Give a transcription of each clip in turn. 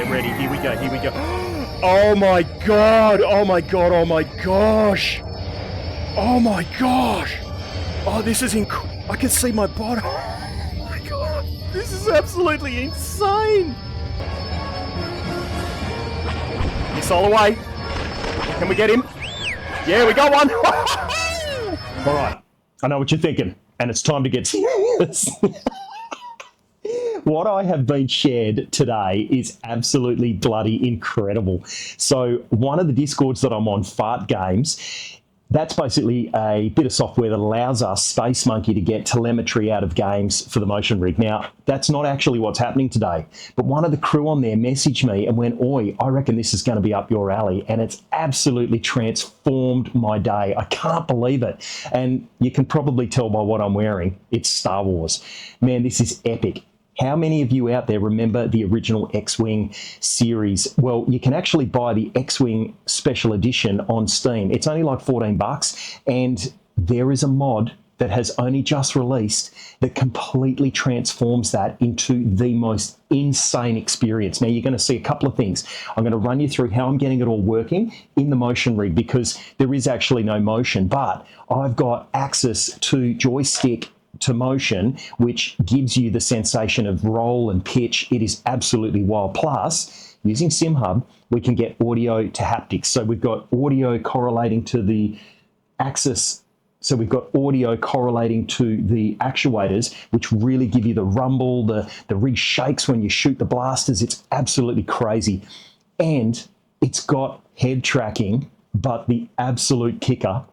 Get ready. Here we go. Here we go. Oh my god. Oh my god. Oh my gosh. Oh my gosh. Oh, this is I can see my bottom. Oh my god. This is absolutely insane. Missile away. Can we get him? Yeah, we got one. All right. I know what you're thinking, and it's time to get serious. What I have been shared today is absolutely bloody incredible. So one of the Discords that I'm on, Fart Games, that's basically a bit of software that allows us, Space Monkey, to get telemetry out of games for the motion rig. Now, that's not actually what's happening today, but one of the crew on there messaged me and went, "Oi, I reckon this is going to be up your alley," and it's absolutely transformed my day. I can't believe it. And you can probably tell by what I'm wearing, it's Star Wars. Man, this is epic. How many of you out there remember the original Xwing series? Well, you can actually buy the Xwing Special Edition on Steam. It's only like $14, and there is a mod that has only just released that completely transforms that into the most insane experience. Now, you're going to see a couple of things. I'm going to run you through how I'm getting it all working in the motion rig, because there is actually no motion, but I've got access to joystick to motion, which gives you the sensation of roll and pitch. It is absolutely wild. Plus, using Simhub, we can get audio to haptics. So we've got audio correlating to the axis. So we've got audio correlating to the actuators, which really give you the rumble. The rig shakes when you shoot the blasters. It's absolutely crazy. And it's got head tracking, but the absolute kicker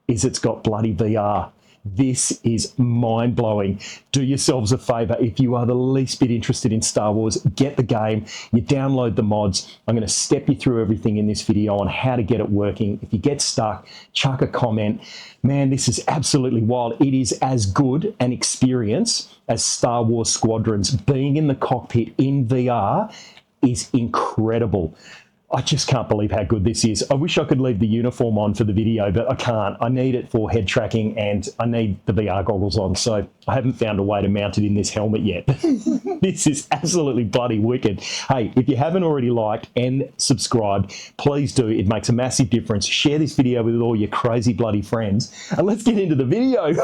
is it's got bloody VR. This is mind-blowing. Do yourselves a favor. If you are the least bit interested in Star Wars, get the game. You download the mods. I'm going to step you through everything in this video on how to get it working. If you get stuck, chuck a comment. Man, this is absolutely wild. It is as good an experience as Star Wars Squadrons. Being in the cockpit in VR is incredible. I just can't believe how good this is. I wish I could leave the uniform on for the video, but I can't. I need it for head tracking, and I need the VR goggles on, so I haven't found a way to mount it in this helmet yet. This is absolutely bloody wicked. Hey, if you haven't already liked and subscribed, please do. It makes a massive difference. Share this video with all your crazy bloody friends, and let's get into the video.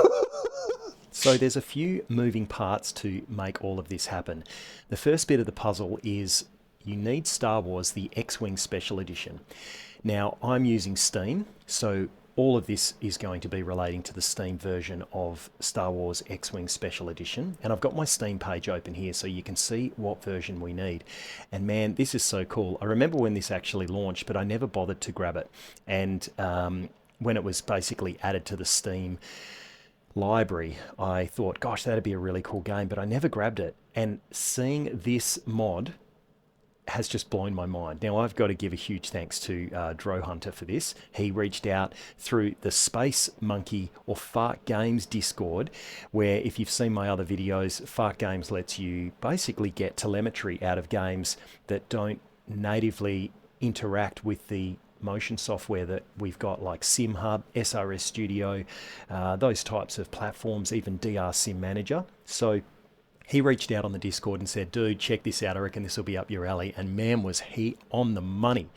So there's a few moving parts to make all of this happen. The first bit of the puzzle is you need Star Wars, the Xwing Special Edition. Now, I'm using Steam, so all of this is going to be relating to the Steam version of Star Wars Xwing Special Edition. And I've got my Steam page open here so you can see what version we need. And man, this is so cool. I remember when this actually launched, but I never bothered to grab it. And when it was basically added to the Steam library, I thought, gosh, that'd be a really cool game, but I never grabbed it. And seeing this mod has just blown my mind. Now, I've got to give a huge thanks to Dro Hunter for this. He reached out through the Space Monkey or Fart Games Discord, where if you've seen my other videos, Fart Games lets you basically get telemetry out of games that don't natively interact with the motion software that we've got, like Simhub, SRS Studio, those types of platforms, even DR Sim Manager. So he reached out on the Discord and said, dude, check this out. I reckon this will be up your alley. And man, was he on the money.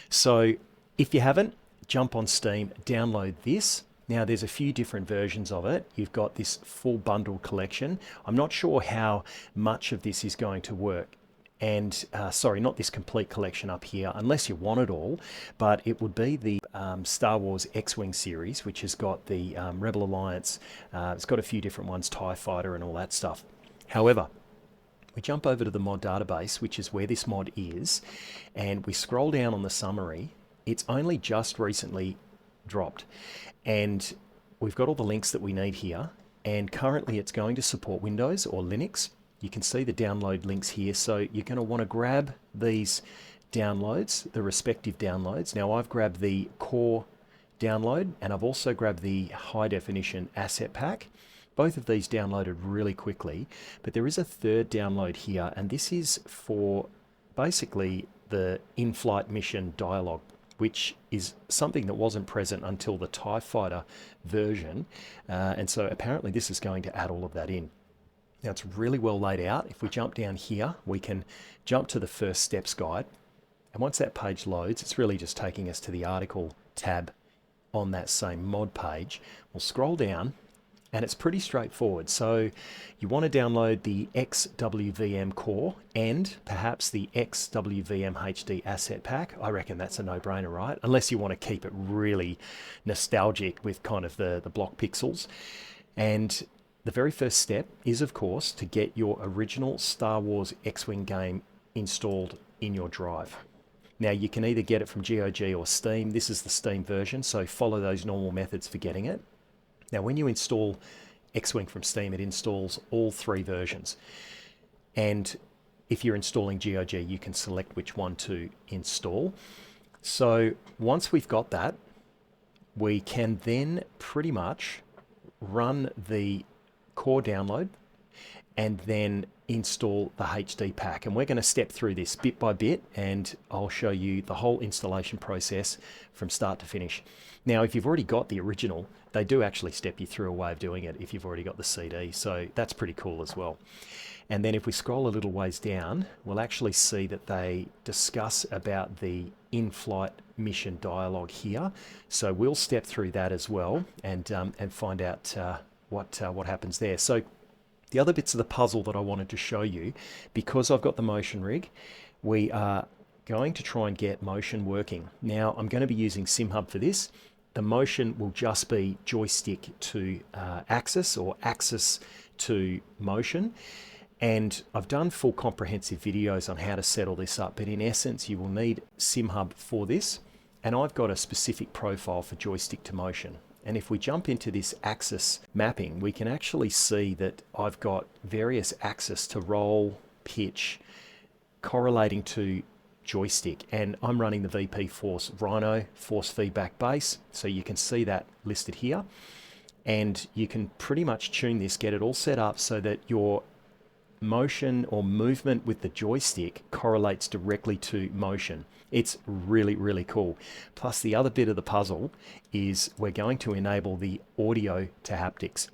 So if you haven't, jump on Steam, download this. Now, there's a few different versions of it. You've got this full bundle collection. I'm not sure how much of this is going to work. And sorry, not this complete collection up here, unless you want it all, but it would be the Star Wars Xwing series, which has got the Rebel Alliance. It's got a few different ones, TIE Fighter and all that stuff. However, we jump over to the mod database, which is where this mod is, and we scroll down on the summary. It's only just recently dropped, and we've got all the links that we need here, and currently it's going to support Windows or Linux. You can see the download links here, so you're going to want to grab these downloads, the respective downloads. Now, I've grabbed the core download, and I've also grabbed the high definition asset pack. Both of these downloaded really quickly, but there is a third download here, and this is for basically the in-flight mission dialogue, which is something that wasn't present until the TIE Fighter version, and so apparently this is going to add all of that in. Now it's really well laid out. If we jump down here, we can jump to the first steps guide. And once that page loads, it's really just taking us to the article tab on that same mod page. We'll scroll down and it's pretty straightforward. So you want to download the XWVM core and perhaps the XWVM HD asset pack. I reckon that's a no-brainer, right? Unless you want to keep it really nostalgic with kind of the block pixels. And the very first step is, of course, to get your original Star Wars X-Wing game installed in your drive. Now you can either get it from GOG or Steam. This is the Steam version, so follow those normal methods for getting it. Now when you install Xwing from Steam, it installs all 3 versions. And if you're installing GOG, you can select which one to install. So once we've got that, we can then pretty much run the core download and then install the HD pack. And we're going to step through this bit by bit, and I'll show you the whole installation process from start to finish. Now, if you've already got the original, they do actually step you through a way of doing it if you've already got the CD, so that's pretty cool as well. And then if we scroll a little ways down, we'll actually see that they discuss about the in-flight mission dialogue here. So we'll step through that as well and find out what happens there. So the other bits of the puzzle that I wanted to show you, because I've got the motion rig, we are going to try and get motion working. Now I'm going to be using Simhub for this. The motion will just be joystick to axis or axis to motion. And I've done full comprehensive videos on how to set all this up, but in essence you will need Simhub for this. And I've got a specific profile for joystick to motion. And if we jump into this axis mapping, we can actually see that I've got various axes to roll, pitch, correlating to joystick. And I'm running the VP Force Rhino force feedback base. So you can see that listed here. And you can pretty much tune this, get it all set up so that your motion or movement with the joystick correlates directly to motion. It's really, really cool. Plus the other bit of the puzzle is we're going to enable the audio to haptics.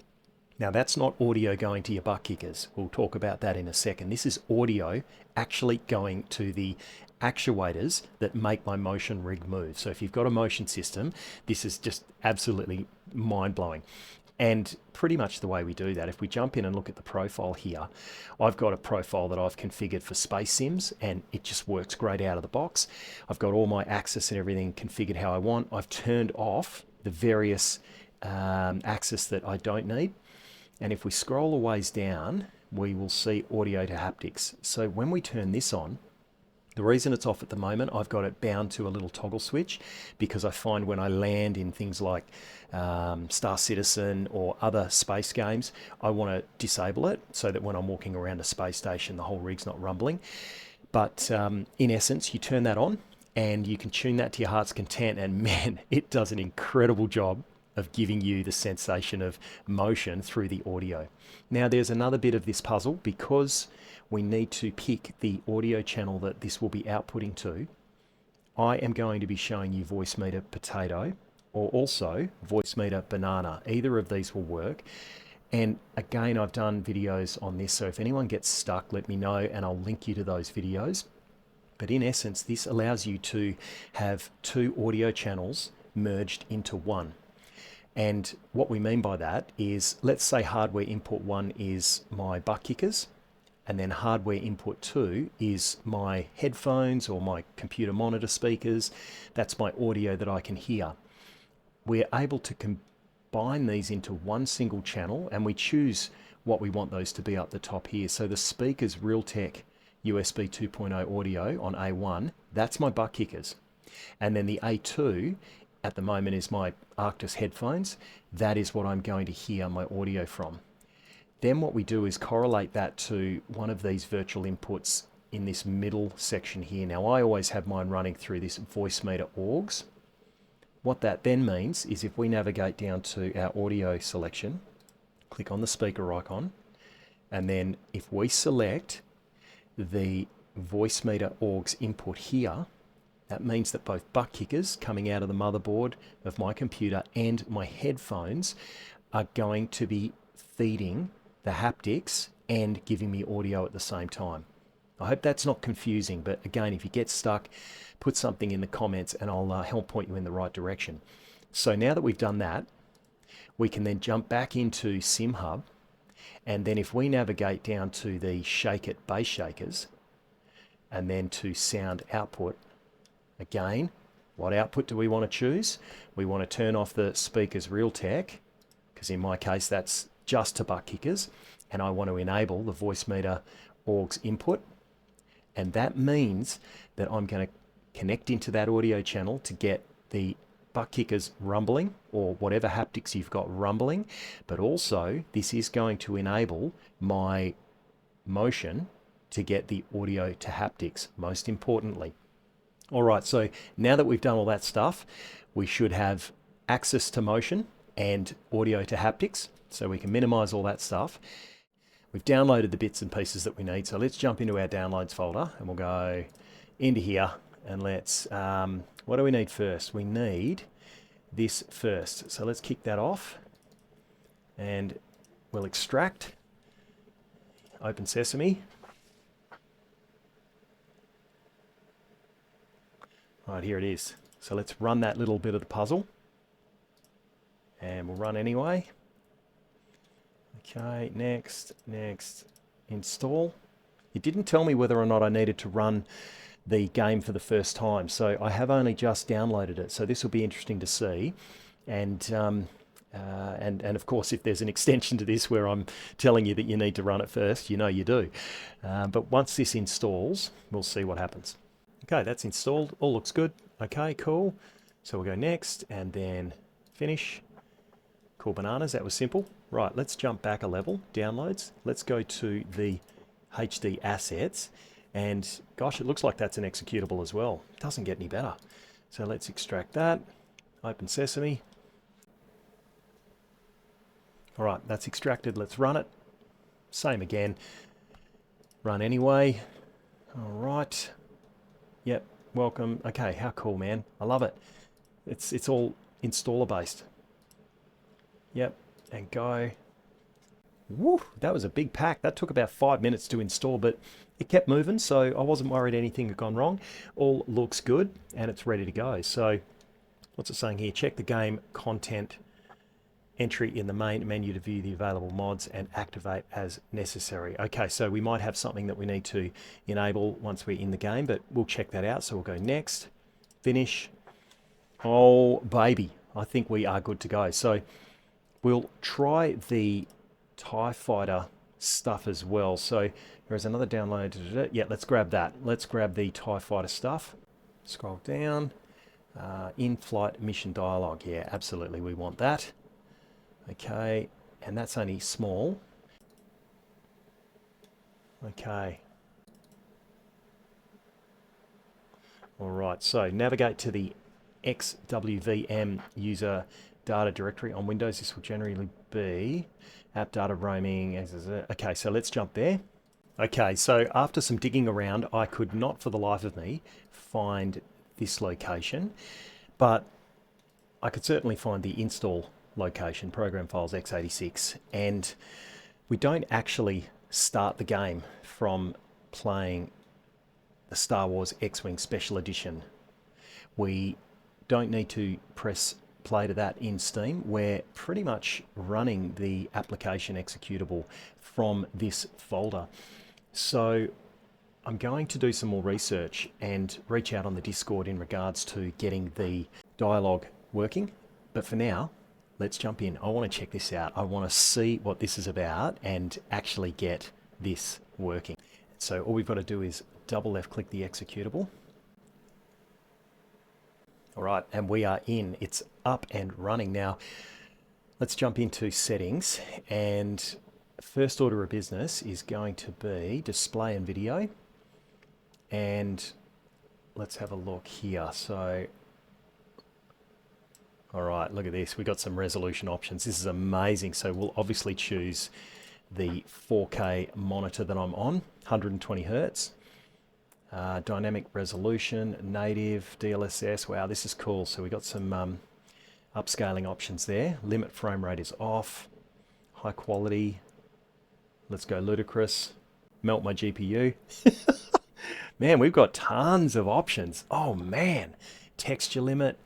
Now that's not audio going to your butt kickers. We'll talk about that in a second. This is audio actually going to the actuators that make my motion rig move. So if you've got a motion system, this is just absolutely mind-blowing. And pretty much the way we do that, if we jump in and look at the profile here, I've got a profile that I've configured for Space Sims and it just works great out of the box. I've got all my axis and everything configured how I want. I've turned off the various axis that I don't need. And if we scroll a ways down, we will see audio to haptics. So when we turn this on, the reason it's off at the moment, I've got it bound to a little toggle switch because I find when I land in things like Star Citizen or other space games, I want to disable it so that when I'm walking around a space station, the whole rig's not rumbling. But in essence, you turn that on and you can tune that to your heart's content, and man, it does an incredible job of giving you the sensation of motion through the audio. Now there's another bit of this puzzle because we need to pick the audio channel that this will be outputting to. I am going to be showing you Voicemeter Potato or also Voicemeter Banana. Either of these will work. And again, I've done videos on this, so if anyone gets stuck, let me know and I'll link you to those videos. But in essence, this allows you to have 2 audio channels merged into one. And what we mean by that is, let's say hardware input 1 is my butt kickers, and then hardware input 2 is my headphones or my computer monitor speakers. That's my audio that I can hear. We're able to combine these into one single channel, and we choose what we want those to be up the top here. So the speakers Realtek USB 2.0 audio on A1, that's my butt kickers. And then the A2 at the moment is my Arctis headphones. That is what I'm going to hear my audio from. Then what we do is correlate that to one of these virtual inputs in this middle section here. Now I always have mine running through this Voicemeter orgs. What that then means is if we navigate down to our audio selection, click on the speaker icon, and then if we select the Voicemeter orgs input here, that means that both butt kickers coming out of the motherboard of my computer and my headphones are going to be feeding the haptics and giving me audio at the same time. I hope that's not confusing, but again, if you get stuck, put something in the comments and I'll help point you in the right direction. So now that we've done that, we can then jump back into Simhub, and then if we navigate down to the Shake It bass shakers, and then to sound output, again, what output do we want to choose? We want to turn off the speakers Realtek, because in my case that's just to butt kickers, and I want to enable the Voicemeter AUX input, and that means that I'm going to connect into that audio channel to get the butt kickers rumbling, or whatever haptics you've got rumbling, but also this is going to enable my motion to get the audio to haptics, most importantly. All right, so now that we've done all that stuff, we should have access to motion and audio to haptics, so we can minimize all that stuff. We've downloaded the bits and pieces that we need, so let's jump into our downloads folder and we'll go into here and let's, what do we need first? We need this first. So let's kick that off and we'll extract, open sesame. Right, here it is. So let's run that little bit of the puzzle. And we'll run anyway. Okay, next, install. It didn't tell me whether or not I needed to run the game for the first time, so I have only just downloaded it. So this will be interesting to see. And of course, if there's an extension to this where I'm telling you that you need to run it first, you know you do. But once this installs, we'll see what happens. Okay, that's installed. All looks good. Okay, cool. So we'll go next and then finish. Cool bananas, that was simple. Right, let's jump back a level, downloads. Let's go to the HD assets. And gosh, it looks like that's an executable as well. It doesn't get any better. So let's extract that. Open sesame. All right, that's extracted. Let's run it. Same again. Run anyway. All right. Yep, welcome. Okay, how cool, man. I love it. It's all installer based. Yep, and go. Woo, that was a big pack. That took about 5 minutes to install, but it kept moving, so I wasn't worried anything had gone wrong. All looks good, and it's ready to go. So, what's it saying here? Check the game content entry in the main menu to view the available mods and activate as necessary. Okay, so we might have something that we need to enable once we're in the game, but we'll check that out. So we'll go next, finish. Oh, baby, I think we are good to go. So we'll try the TIE Fighter stuff as well. So there's another download. Yeah, let's grab that. Let's grab the TIE Fighter stuff. Scroll down. In-flight mission dialogue. Yeah, absolutely, we want that. Okay, and that's only small. Okay. All right, so navigate to the XWVM user data directory on Windows. This will generally be app data roaming. Okay, so let's jump there. Okay, so after some digging around, I could not for the life of me find this location, but I could certainly find the install location, program files x86, and we don't actually start the game from playing the Star Wars X-Wing Special Edition. We don't need to press play to that in Steam. We're pretty much running the application executable from this folder. So I'm going to do some more research and reach out on the Discord in regards to getting the dialogue working, but for now, let's jump in. I want to check this out. I want to see what this is about and actually get this working. So all we've got to do is double left click the executable. All right, and we are in. It's up and running. Now, let's jump into settings, and first order of business is going to be display and video. And let's have a look here. So all right, look at this. We've got some resolution options. This is amazing. So we'll obviously choose the 4K monitor that I'm on, 120 Hertz. Dynamic resolution, native, DLSS. Wow, this is cool. So we got some upscaling options there. Limit frame rate is off. High quality. Let's go ludicrous. Melt my GPU. Man, we've got tons of options. Oh man, texture limit.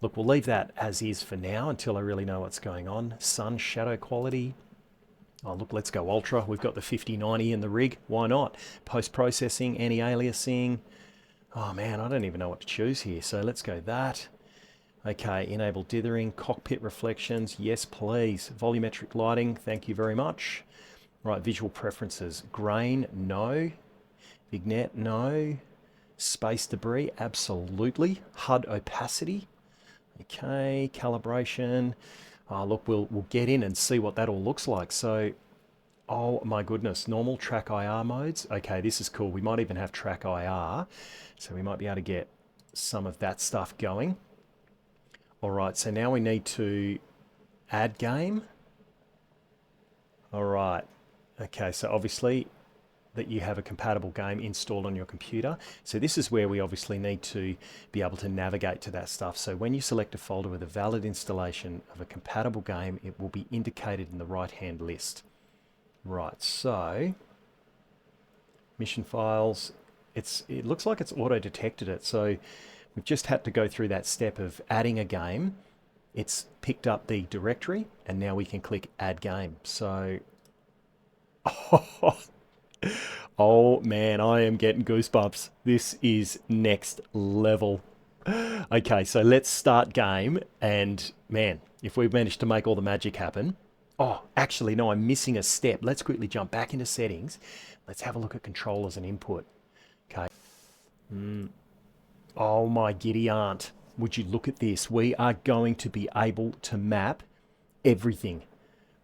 Look, we'll leave that as is for now until I really know what's going on. Sun shadow quality. Oh look, let's go ultra. We've got the 5090 in the rig. Why not? Post-processing, anti-aliasing. Oh man, I don't even know what to choose here. So let's go that. Okay, enable dithering, cockpit reflections. Yes, please. Volumetric lighting. Thank you very much. Right, visual preferences. Grain, no. Vignette, no. Space debris, absolutely. HUD opacity. Okay, calibration. Oh, look, we'll get in and see what that all looks like. So, oh my goodness, normal TrackIR modes. Okay, this is cool. We might even have TrackIR, so we might be able to get some of that stuff going. All right, so now we need to add game. All right. Okay, so obviously that you have a compatible game installed on your computer. So this is where we obviously need to be able to navigate to that stuff. So when you select a folder with a valid installation of a compatible game, it will be indicated in the right-hand list. Right, so mission files, it looks like it's auto-detected it. So we've just had to go through that step of adding a game. It's picked up the directory and now we can click add game. So oh man, I am getting goosebumps. This is next level. Okay, so let's start game. And man, if we've managed to make all the magic happen. Oh, actually, no, I'm missing a step. Let's quickly jump back into settings. Let's have a look at controllers and input. Okay. Oh my giddy aunt. Would you look at this? We are going to be able to map everything.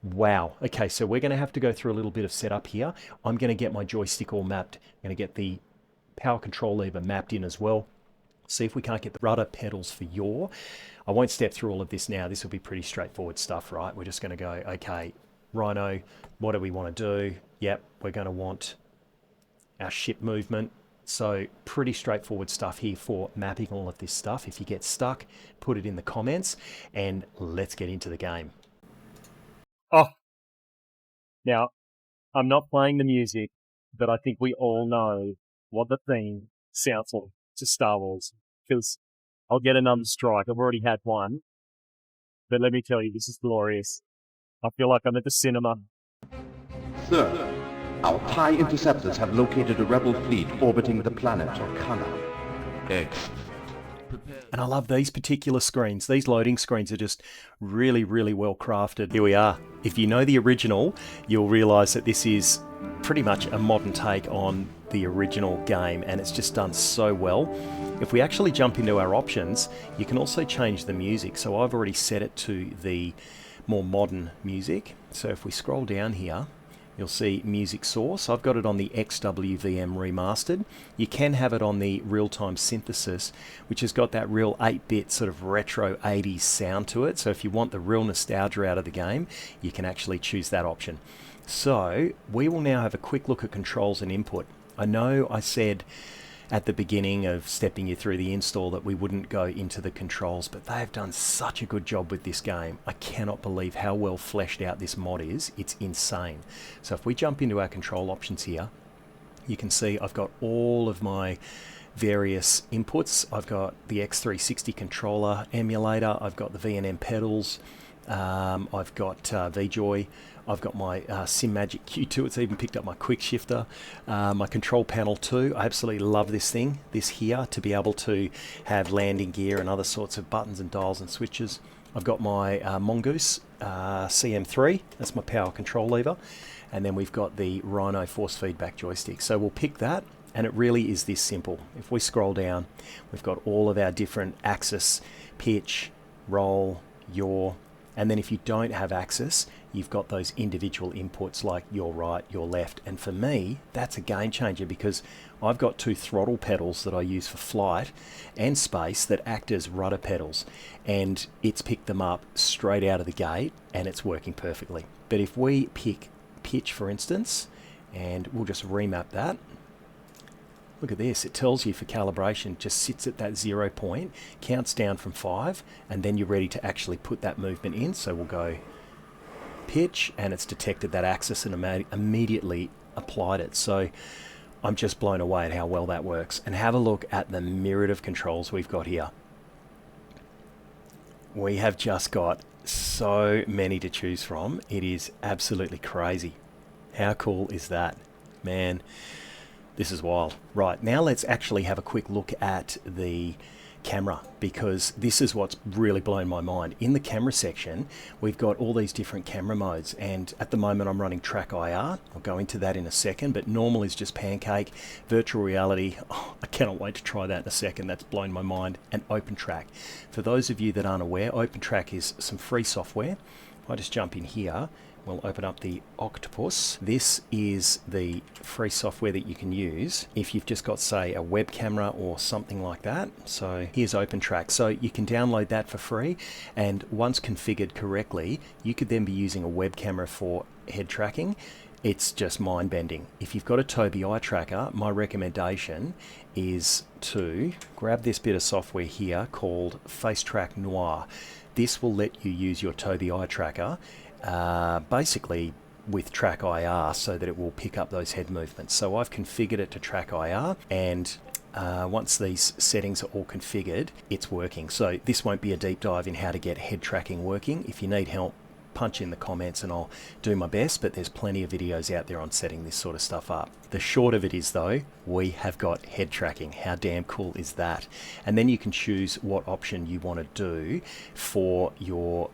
Wow. Okay, so we're going to have to go through a little bit of setup here. I'm going to get my joystick all mapped. I'm going to get the power control lever mapped in as well. See if we can't get the rudder pedals for yaw. I won't step through all of this now. This will be pretty straightforward stuff, right? We're just going to go, okay, Rhino, what do we want to do? Yep, we're going to want our ship movement. So pretty straightforward stuff here for mapping all of this stuff. If you get stuck, put it in the comments and let's get into the game. Oh, now I'm not playing the music, but I think we all know what the theme sounds like to Star Wars, because I'll get another strike. I've already had one, but let me tell you, this is glorious. I feel like I'm at the cinema. Sir, our TIE interceptors have located a rebel fleet orbiting the planet Orkana. And I love these particular screens. These loading screens are just really, really well crafted. Here we are. If you know the original, you'll realise that this is pretty much a modern take on the original game, and it's just done so well. If we actually jump into our options, you can also change the music. So I've already set it to the more modern music. So if we scroll down here, you'll see music source. I've got it on the XWVM remastered. You can have it on the real-time synthesis, which has got that real 8-bit sort of retro 80s sound to it. So if you want the real nostalgia out of the game, you can actually choose that option. So we will now have a quick look at controls and input. I know I said at the beginning of stepping you through the install that we wouldn't go into the controls, but they have done such a good job with this game. I cannot believe how well fleshed out this mod is. It's insane. So if we jump into our control options here, you can see I've got all of my various inputs. I've got the X360 controller emulator, I've got the V&M pedals, I've got VJoy, I've got my SimMagic Q2, it's even picked up my quick shifter, my control panel too. I absolutely love this thing, this here, to be able to have landing gear and other sorts of buttons and dials and switches. I've got my Mongoose CM3, that's my power control lever, and then we've got the Rhino force feedback joystick. So we'll pick that, and it really is this simple. If we scroll down, we've got all of our different axis, pitch, roll, yaw, and then if you don't have axis, you've got those individual inputs like your right, your left. And for me, that's a game changer because I've got two throttle pedals that I use for flight and space that act as rudder pedals. And it's picked them up straight out of the gate and it's working perfectly. But if we pick pitch, for instance, and we'll just remap that. Look at this, it tells you for calibration, just sits at that 0 point, counts down from 5, and then you're ready to actually put that movement in. So we'll go pitch, and it's detected that axis and immediately applied it. So I'm just blown away at how well that works. And have a look at the myriad of controls we've got here. We have just got so many to choose from. It is absolutely crazy. How cool is that? Man, this is wild. Right, now let's actually have a quick look at the camera, because this is what's really blown my mind. In the camera section, we've got all these different camera modes, and at the moment I'm running TrackIR. I'll go into that in a second, but normal is just pancake. Virtual reality, I cannot wait to try that in a second. That's blown my mind. And OpenTrack. For those of you that aren't aware, OpenTrack is some free software. If I just jump in here, we'll open up the Octopus. This is the free software that you can use if you've just got, say, a web camera or something like that. So here's OpenTrack. So you can download that for free, and once configured correctly, you could then be using a web camera for head tracking. It's just mind-bending. If you've got a Tobii eye tracker, my recommendation is to grab this bit of software here called FaceTrack Noir. This will let you use your Tobii eye tracker basically with TrackIR, so that it will pick up those head movements. So I've configured it to TrackIR, and once these settings are all configured, it's working. So this won't be a deep dive in how to get head tracking working. If you need help, punch in the comments and I'll do my best, but there's plenty of videos out there on setting this sort of stuff up. The short of it is, though, we have got head tracking. How damn cool is that? And then you can choose what option you want to do for your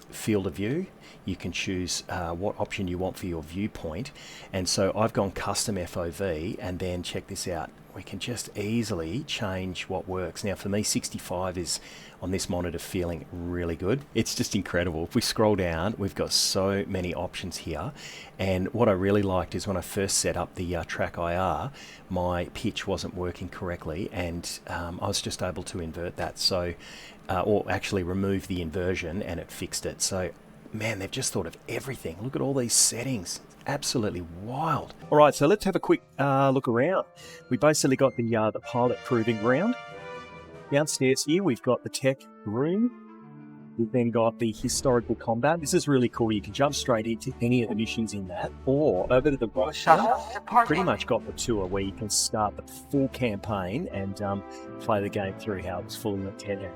field of view. You can choose what option you want for your viewpoint. And so I've gone custom FOV, and then check this out. We can just easily change what works. Now for me, 65 is on this monitor feeling really good. It's just incredible. If we scroll down, we've got so many options here. And what I really liked is when I first set up the TrackIR, my pitch wasn't working correctly, and I was just able to invert that. So, or actually remove the inversion, and it fixed it. So, man, they've just thought of everything. Look at all these settings. Absolutely wild. All right, so let's have a quick look around. We basically got the pilot proving ground. Downstairs here, we've got the tech room. We've then got the historical combat. This is really cool. You can jump straight into any of the missions in that, or over to the right here, pretty much got the tour where you can start the full campaign and play the game through how it's fully intended.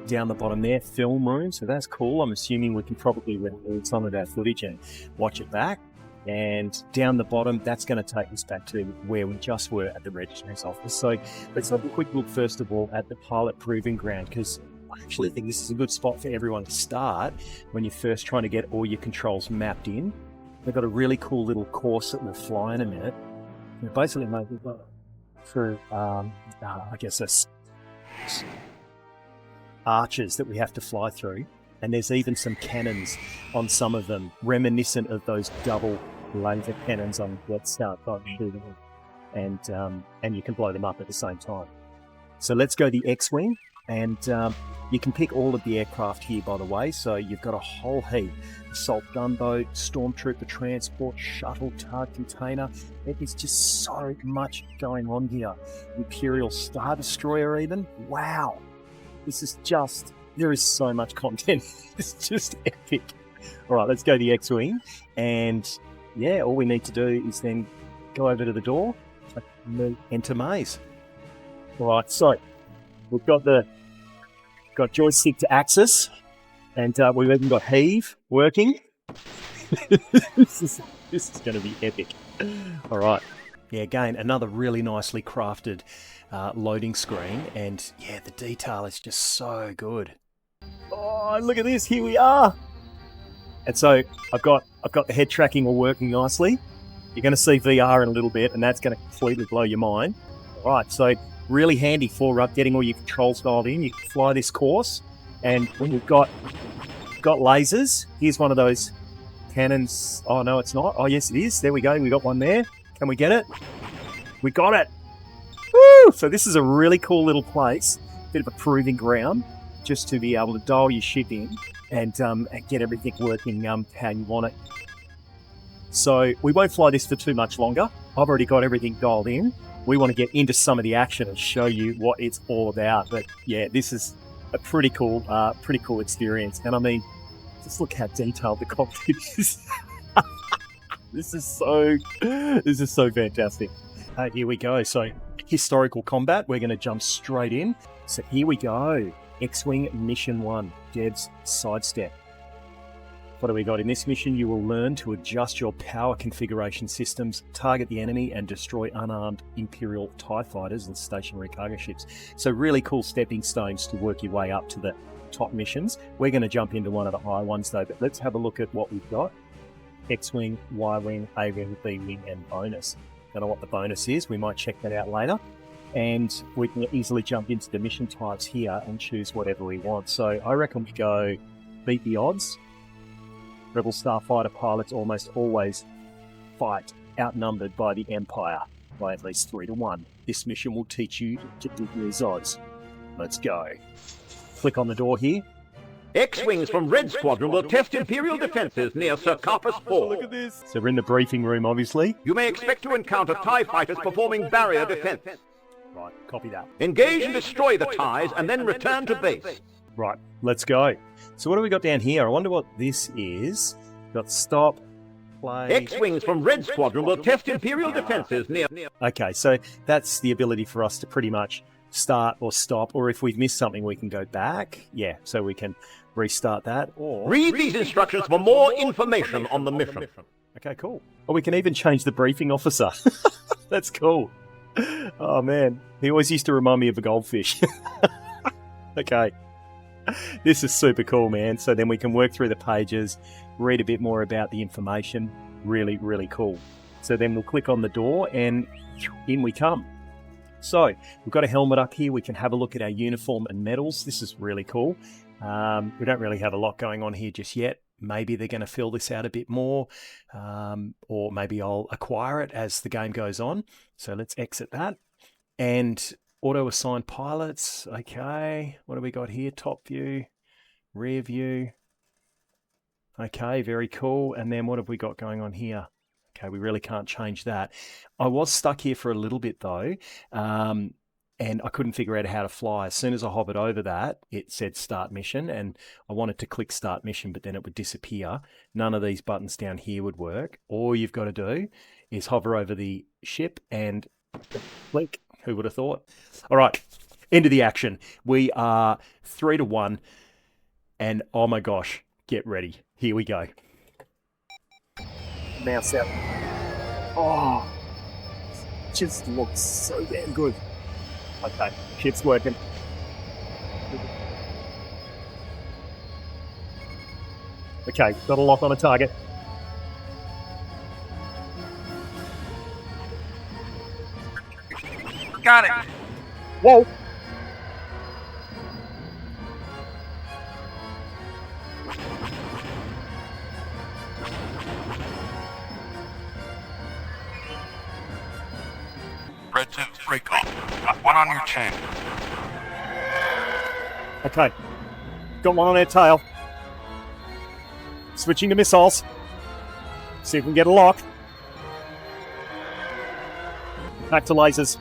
Down the bottom there, film room, so that's cool. I'm assuming we can probably record some of that footage and watch it back. And down the bottom, that's going to take us back to where we just were at the registrar's office. So let's have a quick look first of all at the pilot proving ground, because I actually think this is a good spot for everyone to start when you're first trying to get all your controls mapped in. They've got a really cool little course that we'll fly in a minute. We're basically making through, I guess, that's arches that we have to fly through. And there's even some cannons on some of them, reminiscent of those double laser cannons on Death Star. And you can blow them up at the same time. So let's go the Xwing, and you can pick all of the aircraft here, by the way. So you've got a whole heap: assault gunboat, stormtrooper transport, shuttle, tug container. It is just so much going on here. Imperial Star Destroyer, even. Wow, this is just. There is so much content. It's just epic. All right, let's go the Xwing. And yeah, all we need to do is then go over to the door and enter maze. All right, so we've got joystick to axis, and we've even got heave working. This is going to be epic. All right. Yeah, again, another really nicely crafted loading screen. And yeah, the detail is just so good. Oh, look at this! Here we are. And so I've got the head tracking all working nicely. You're going to see VR in a little bit, and that's going to completely blow your mind. All right, so really handy for getting all your controls dialed in. You can fly this course, and when you've got lasers, here's one of those cannons. Oh no, it's not. Oh yes, it is. There we go. We got one there. Can we get it? We got it. Woo! So this is a really cool little place, bit of a proving ground, just to be able to dial your ship in and get everything working how you want it. So we won't fly this for too much longer. I've already got everything dialed in. We want to get into some of the action and show you what it's all about. But yeah, this is a pretty cool experience. And I mean, Just look how detailed the cockpit is. This is so fantastic. Here we go. So, historical combat. We're going to jump straight in. So here we go. Xwing Mission 1, Dev's Sidestep. What do we got in this mission? You will learn to adjust your power configuration systems, target the enemy, and destroy unarmed Imperial TIE fighters and stationary cargo ships. So really cool stepping stones to work your way up to the top missions. We're going to jump into one of the high ones though, but let's have a look at what we've got. X-Wing, Y-Wing, A-Wing, B-Wing, and bonus. Don't know what the bonus is. We might check that out later. And we can easily jump into the mission types here and choose whatever we want. So I reckon we go beat the odds. Rebel starfighter pilots almost always fight outnumbered by the Empire by at least 3 to 1. This mission will teach you to beat these odds. Let's go. Click on the door here. X-Wings from Red Squadron will test Imperial defenses near Sarcophagus 4. Look at this. So we're in the briefing room, obviously. You may expect to encounter TIE fighters performing barrier defense. Right, copy that. Engage and destroy the TIEs and then return to base. Right, let's go. So what do we got down here? I wonder what this is. Got stop, play... X-Wings from Red Squadron will test Imperial defenses near... Okay, so that's the ability for us to pretty much start or stop, or if we've missed something, we can go back. Yeah, so we can restart that, or... Read these instructions for more information on the mission. Okay, cool. Or we can even change the briefing officer. That's cool. Oh, man. He always used to remind me of a goldfish. Okay. This is super cool, man. So then we can work through the pages, read a bit more about the information. Really, really cool. So then we'll click on the door and in we come. So we've got a helmet up here. We can have a look at our uniform and medals. This is really cool. We don't really have a lot going on here just yet. Maybe they're going to fill this out a bit more, or maybe I'll acquire it as the game goes on. So let's exit that. And auto-assign pilots. Okay, what do we got here? Top view, rear view. Okay, very cool. And then what have we got going on here? Okay, we really can't change that. I was stuck here for a little bit though, and I couldn't figure out how to fly. As soon as I hovered over that, it said start mission, and I wanted to click start mission, but then it would disappear. None of these buttons down here would work. All you've got to do is hover over the ship and click. Who would have thought? All right, into the action. We are 3 to 1, and oh my gosh, get ready. Here we go. Mouse out. Oh, just looks so damn good. Okay, ship's working. Okay, got a lock on a target. Got it. Whoa! Red 2, recall. Got one on your chain. Okay, got one on our tail. Switching to missiles. See if we can get a lock. Back to lasers.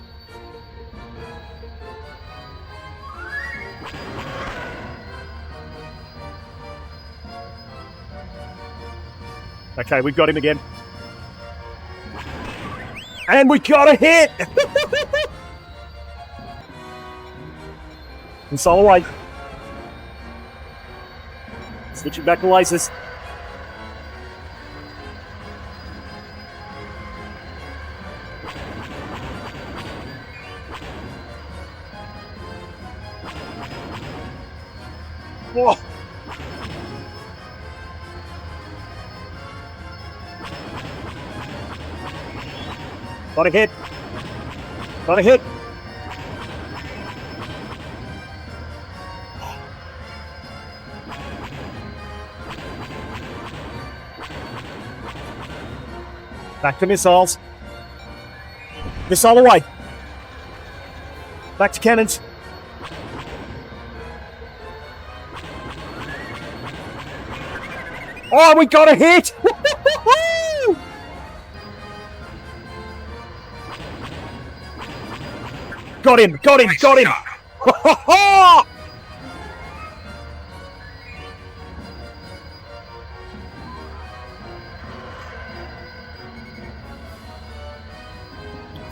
Okay, we've got him again. And we got a hit! Missile away. Switching back to lasers. Whoa! Got a hit. Got a hit. Back to missiles. Missile away. Back to cannons. Oh, we got a hit! Got him! Got him! Got him!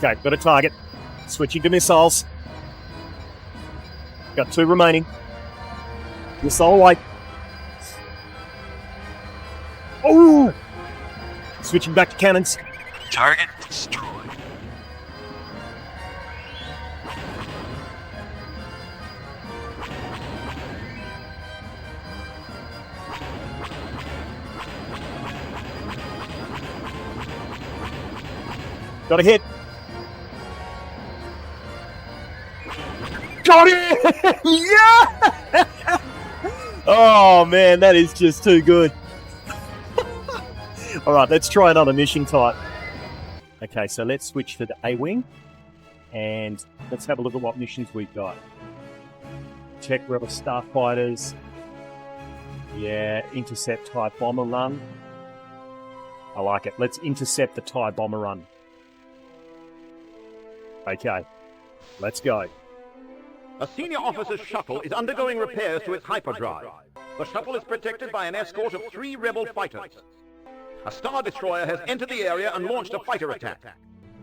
Okay, got a target. Switching to missiles. Got 2 remaining. Missile away. Oh! Switching back to cannons. Target destroyed. Got a hit. Got it! Yeah! Oh man, that is just too good. All right, let's try another mission type. Okay, so let's switch to the A-Wing, and let's have a look at what missions we've got. Check rebel starfighters. Yeah, intercept TIE bomber run. I like it. Let's intercept the TIE bomber run. Okay, let's go. A senior officer's shuttle is undergoing repairs to its hyperdrive. The shuttle is protected by an escort of 3 rebel fighters. A Star Destroyer has entered the area and launched a fighter attack.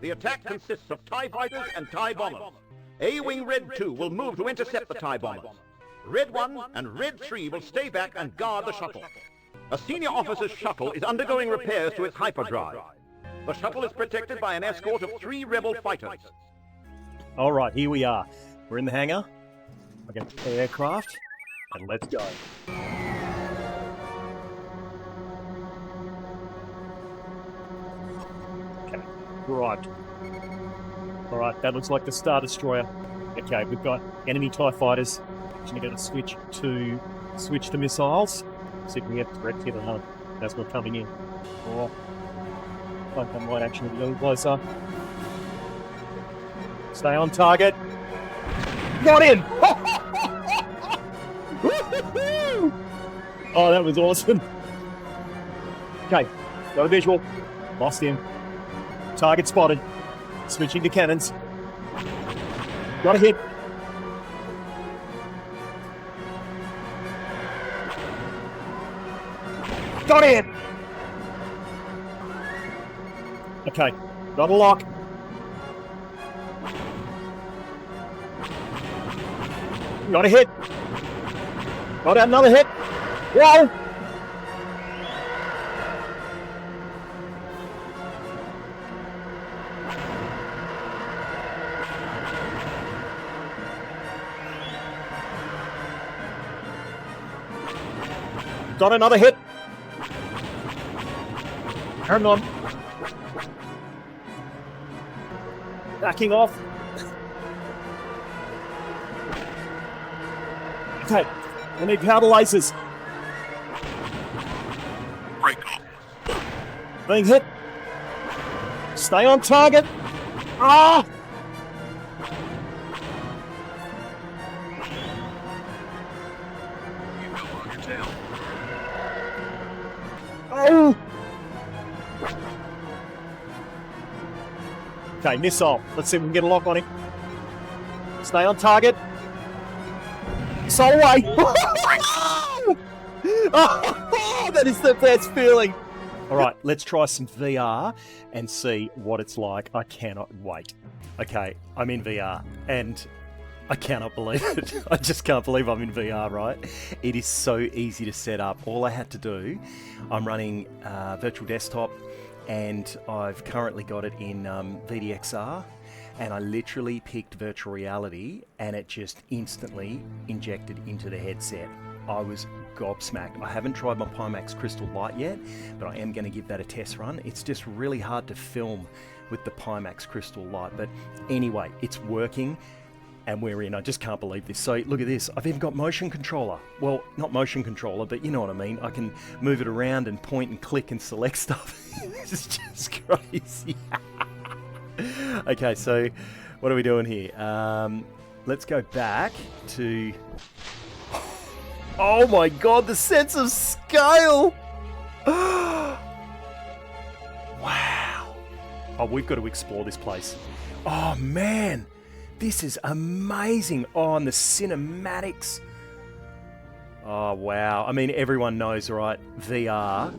The attack consists of TIE fighters and TIE bombers. A-Wing Red 2 will move to intercept the TIE bombers. Red 1 and Red 3 will stay back and guard the shuttle. A senior officer's shuttle is undergoing repairs to its hyperdrive. The shuttle is protected by an escort of 3 rebel fighters. All right, here we are. We're in the hangar against the aircraft, and let's go. Okay, arrived. All right, that looks like the Star Destroyer. Okay, we've got enemy TIE fighters. Actually, going to switch to missiles. See if we get threats here or not. That's not coming in. Oh, I think I might actually be a little closer. Stay on target. Got in! Oh, that was awesome. Okay, got a visual. Lost him. Target spotted. Switching to cannons. Got a hit. Got in! Okay, got a lock. Got a hit. Got another hit. Whoa! Got another hit. Hang on. Backing off. Okay, I need powder lasers. Break off. Being hit. Stay on target. Ah! You go on your tail. Oh! Okay, missile. Let's see if we can get a lock on him. Stay on target. Missile away. Oh, that is the best feeling. All right, let's try some VR and see what it's like. I cannot wait. Okay, I'm in VR and I cannot believe it. I just can't believe I'm in VR, right? It is so easy to set up. All I had to do, I'm running virtual desktop and I've currently got it in VDXR, and I literally picked virtual reality and it just instantly injected into the headset. I was gobsmacked. I haven't tried my Pimax Crystal Light yet, but I am going to give that a test run. It's just really hard to film with the Pimax Crystal Light, but anyway, it's working and we're in. I just can't believe this. So look at this. I've even got motion controller. Well, not motion controller, but you know what I mean. I can move it around and point and click and select stuff. It's just crazy. Okay, so what are we doing here? Let's go back to... Oh my god, the sense of scale! Wow. Oh, we've got to explore this place. Oh man, this is amazing. Oh, and the cinematics. Oh wow. I mean, everyone knows, right? VR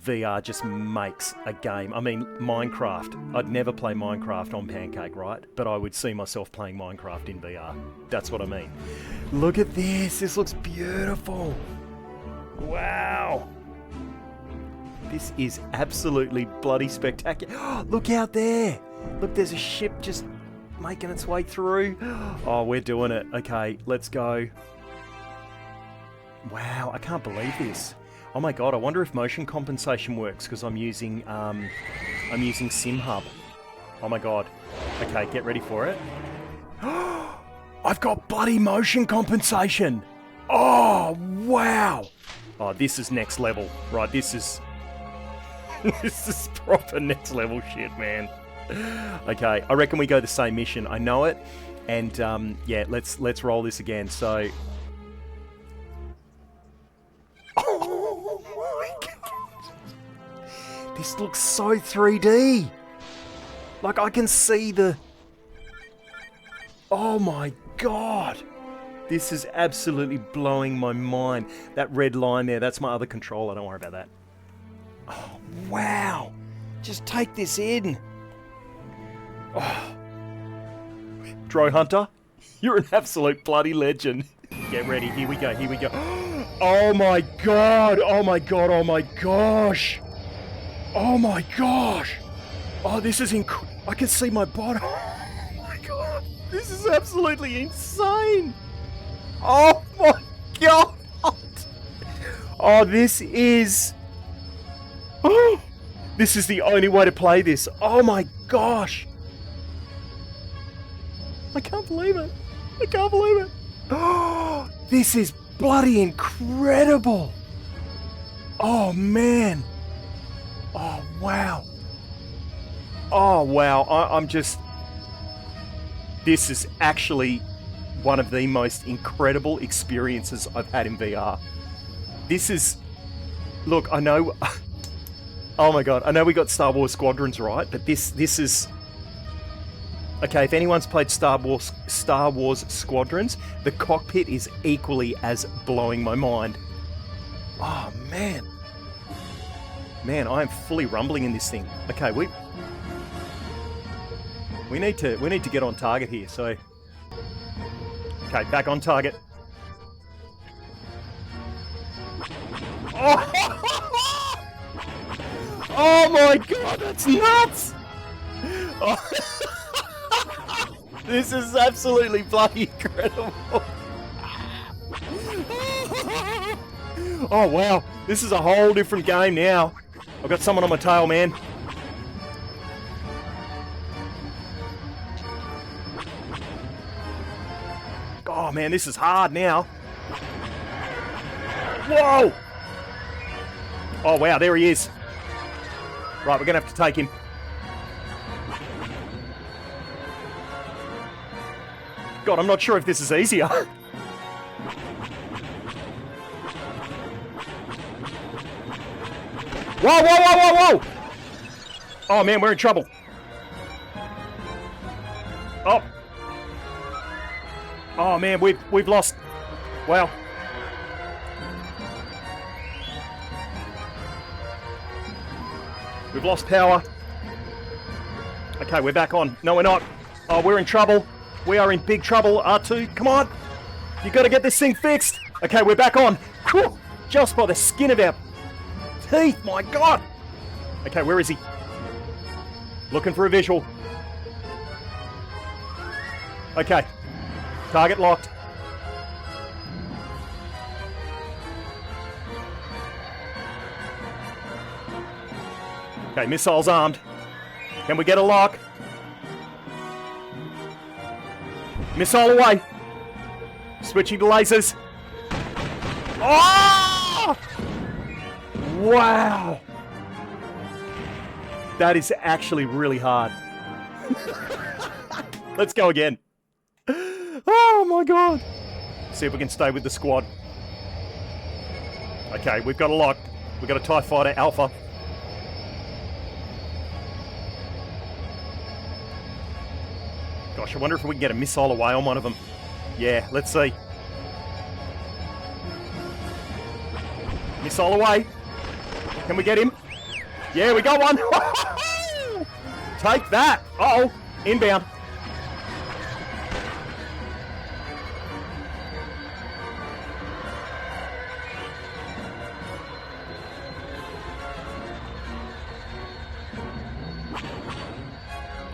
VR just makes a game. I mean, Minecraft. I'd never play Minecraft on Pancake, right? But I would see myself playing Minecraft in VR. That's what I mean. Look at this. This looks beautiful. Wow. This is absolutely bloody spectacular. Look out there. Look, there's a ship just making its way through. Oh, we're doing it. Okay, let's go. Wow, I can't believe this. Oh my god, I wonder if motion compensation works because I'm using Simhub. Oh my god. Okay, get ready for it. I've got bloody motion compensation. Oh, wow. Oh, this is next level. Right, this is this is proper next level shit, man. Okay, I reckon we go the same mission. I know it. And yeah, let's roll this again. So oh my god. This looks so 3D. Like I can see the... Oh my god. This is absolutely blowing my mind. That red line there, that's my other controller. Don't worry about that. Oh, wow. Just take this in. Oh. Dro Hunter, you're an absolute bloody legend. Get ready. Here we go. Here we go. Oh my god. Oh my god. Oh my gosh. Oh my gosh. Oh, this is I can see my bottom. Oh my god. This is absolutely insane. Oh my god. Oh, this is... Oh, this is the only way to play this. Oh my gosh. I can't believe it. I can't believe it. Oh, this is bloody incredible. Oh man. Oh wow. Oh wow. I'm just... This is actually one of the most incredible experiences I've had in VR. This is... Look, I know... Oh my god, I know we got Star Wars Squadrons right, but this is... Okay, if anyone's played Star Wars Squadrons, the cockpit is equally as blowing my mind. Oh man. Man, I am fully rumbling in this thing. Okay, we need to get on target here, so... Okay, back on target. Oh! Oh my god, that's nuts! Oh. This is absolutely bloody incredible. Oh wow, this is a whole different game now. I've got someone on my tail, man. Oh man, this is hard now. Whoa! Oh wow, there he is. Right, we're gonna have to take him. God, I'm not sure if this is easier. Whoa, whoa, whoa, whoa, whoa! Oh man, we're in trouble. Oh. Oh man, we've lost. Wow. We've lost power. Okay, we're back on. No, we're not. Oh, we're in trouble. We are in big trouble. R2, come on. You got to get this thing fixed. Okay, we're back on. Whew, just by the skin of our teeth. My God. Okay, where is he? Looking for a visual. Okay. Target locked. Okay, missiles armed. Can we get a lock? Missile away. Switching to lasers. Oh! Wow. That is actually really hard. Let's go again. Oh my God. See if we can stay with the squad. Okay, we've got a lock. We've got a TIE Fighter Alpha. Gosh, I wonder if we can get a missile away on one of them. Yeah, let's see. Missile away. Can we get him? Yeah, we got one. Take that. Uh-oh. Inbound.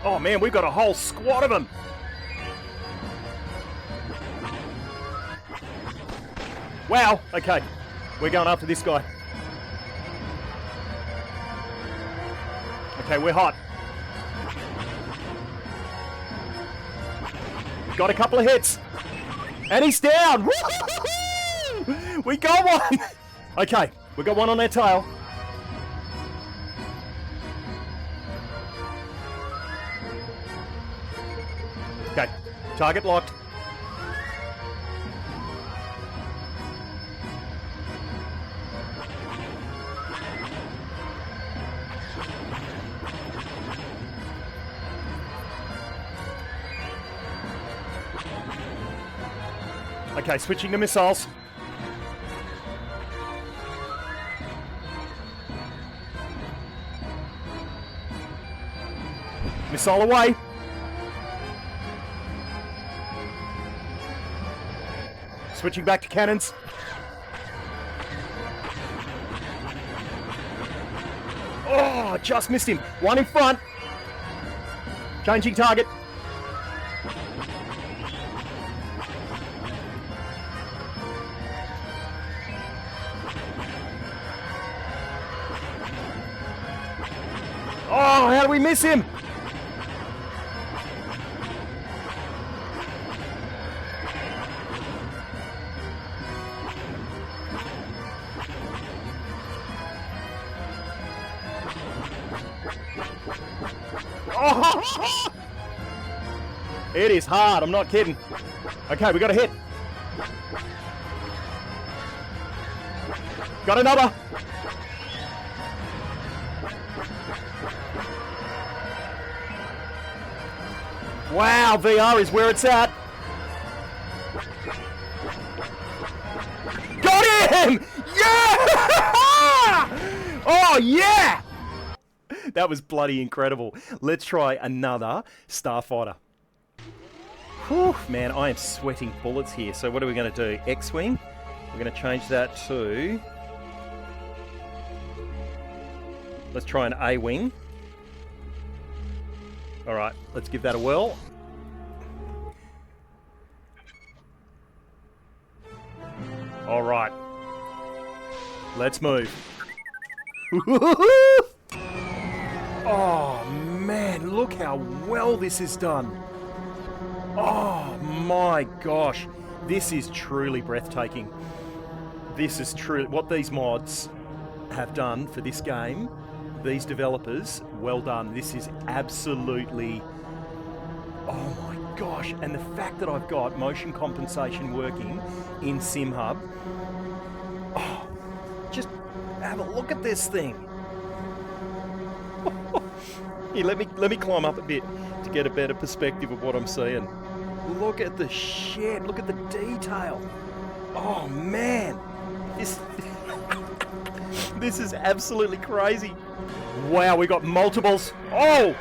Oh man, we've got a whole squad of them. Wow, okay. We're going after this guy. Okay, we're hot. Got a couple of hits. And he's down. Woo-hoo-hoo-hoo! We got one. Okay, we got one on their tail. Okay, target locked. Okay, switching to missiles. Missile away. Switching back to cannons. Oh, just missed him. One in front. Changing target. Oh, how do we miss him? Oh! It is hard, I'm not kidding. Okay, we got a hit. Got another. Wow, VR is where it's at. Got him! Yeah! Oh, yeah! That was bloody incredible. Let's try another Starfighter. Whew, man, I am sweating bullets here. So what are we going to do? Xwing. We're going to change that to... Let's try an A-wing. Alright, let's give that a whirl. Alright. Let's move. Oh man, look how well this is done. Oh my gosh. This is truly breathtaking. This is true. What these mods have done for this game, these developers, well done. This is absolutely, oh my gosh. And the fact that I've got motion compensation working in Simhub, oh, just have a look at this thing. Here, let me climb up a bit to get a better perspective of what I'm seeing. Look at the shed, look at the detail. Oh man, this is absolutely crazy. Wow, we got multiples. Oh!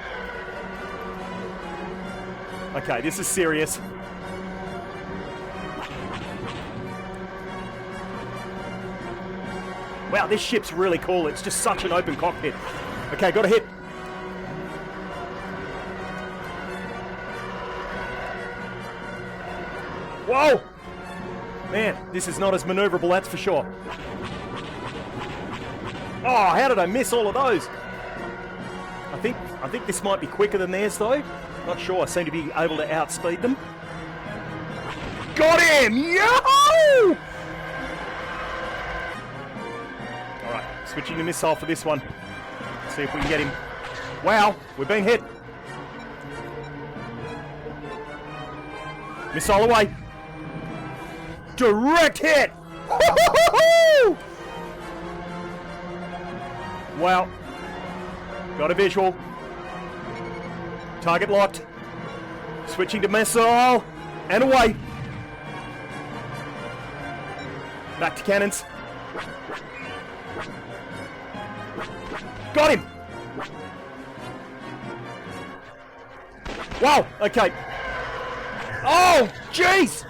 Okay, this is serious. Wow, this ship's really cool. It's just such an open cockpit. Okay, got a hit. Whoa! Man, this is not as maneuverable, that's for sure. Oh, how did I miss all of those? I think this might be quicker than theirs though. Not sure, I seem to be able to outspeed them. Got him! Yahoo! Alright, switching to missile for this one. Let's see if we can get him. Wow, we're being hit. Missile away. Direct hit! Wow. Got a visual. Target locked. Switching to missile. And away. Back to cannons. Got him! Wow, okay. Oh, jeez!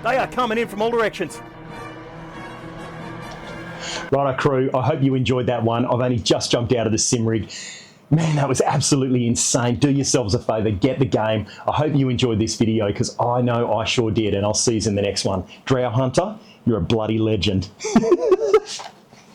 They are coming in from all directions. Righto, crew, I hope you enjoyed that one. I've only just jumped out of the Simrig. Man, that was absolutely insane. Do yourselves a favour, get the game. I hope you enjoyed this video because I know I sure did, and I'll see you in the next one. Drow Hunter, you're a bloody legend.